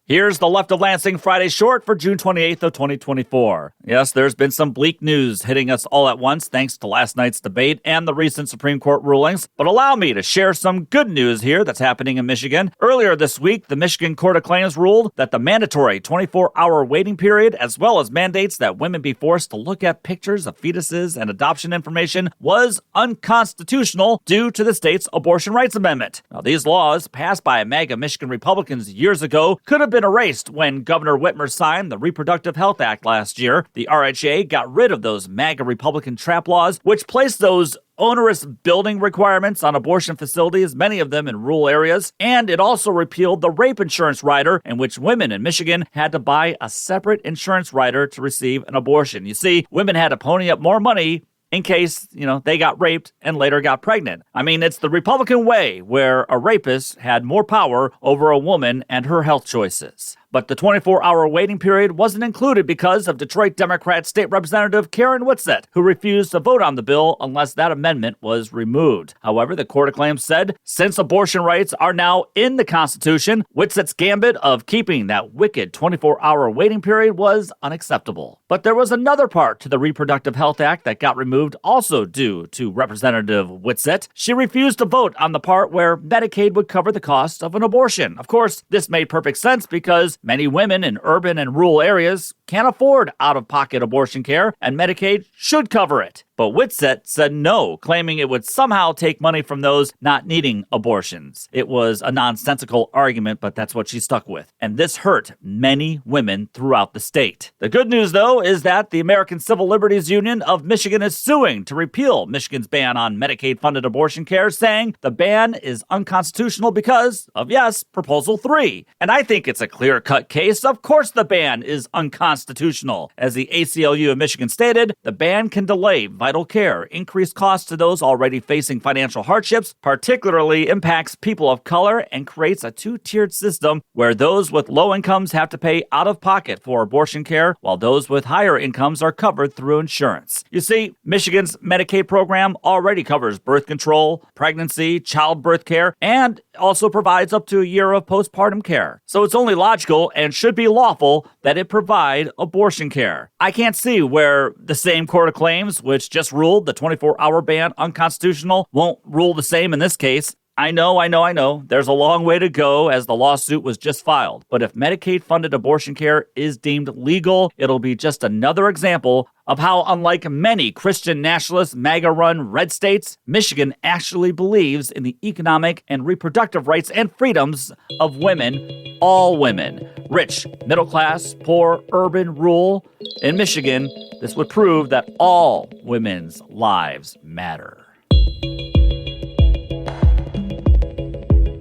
Here's the Left of Lansing Friday Short for June 28th of 2024. Yes, there's been some bleak news hitting us all at once thanks to last night's debate and the recent Supreme Court rulings. But allow me to share some good news here that's happening in Michigan. Earlier this week, the Michigan Court of Claims ruled that the mandatory 24-hour waiting period, as well as mandates that women be forced to look at pictures of fetuses and adoption information, was unconstitutional due to the state's abortion rights amendment. Now, these laws, passed by MAGA Michigan Republicans years ago, could have been erased when Governor Whitmer signed the Reproductive Health Act last year. The RHA got rid of those MAGA Republican trap laws, which placed those onerous building requirements on abortion facilities, many of them in rural areas, and it also repealed the rape insurance rider, in which women in Michigan had to buy a separate insurance rider to receive an abortion. You see, women had to pony up more money in case, they got raped and later got pregnant. I mean, it's the Republican way, where a rapist had more power over a woman and her health choices. But the 24-hour waiting period wasn't included because of Detroit Democrat State Representative Karen Whitsett, who refused to vote on the bill unless that amendment was removed. However, the Court of Claims said, since abortion rights are now in the Constitution, Whitsett's gambit of keeping that wicked 24-hour waiting period was unacceptable. But there was another part to the Reproductive Health Act that got removed also due to Representative Whitsett. She refused to vote on the part where Medicaid would cover the cost of an abortion. Of course, this made perfect sense because many women in urban and rural areas can't afford out-of-pocket abortion care, and Medicaid should cover it. But Whitsett said no, claiming it would somehow take money from those not needing abortions. It was a nonsensical argument, but that's what she stuck with. And this hurt many women throughout the state. The good news, though, is that the American Civil Liberties Union of Michigan is suing to repeal Michigan's ban on Medicaid-funded abortion care, saying the ban is unconstitutional because of, yes, Proposal 3. And I think it's a clear-cut case. Of course the ban is unconstitutional. As the ACLU of Michigan stated, the ban can delay vital care, increase costs to those already facing financial hardships, particularly impacts people of color, and creates a two-tiered system where those with low incomes have to pay out of pocket for abortion care, while those with higher incomes are covered through insurance. You see, Michigan's Medicaid program already covers birth control, pregnancy, childbirth care, and also provides up to a year of postpartum care. So it's only logical and should be lawful that it provide abortion care. I can't see where the same Court of Claims, which just ruled the 24-hour ban unconstitutional, won't rule the same in this case. I know. There's a long way to go as the lawsuit was just filed. But if Medicaid-funded abortion care is deemed legal, it'll be just another example of how, unlike many Christian nationalist, MAGA-run red states, Michigan actually believes in the economic and reproductive rights and freedoms of women, all women, rich, middle class, poor, urban, rural. In Michigan, this would prove that all women's lives matter.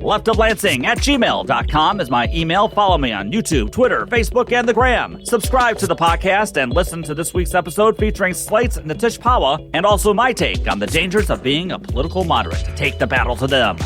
leftoflansing@gmail.com is my email. Follow me on YouTube, Twitter, Facebook, and the Gram. Subscribe to the podcast and listen to this week's episode featuring Slate's Nitish Pawa and also my take on the dangers of being a political moderate. Take the battle to them.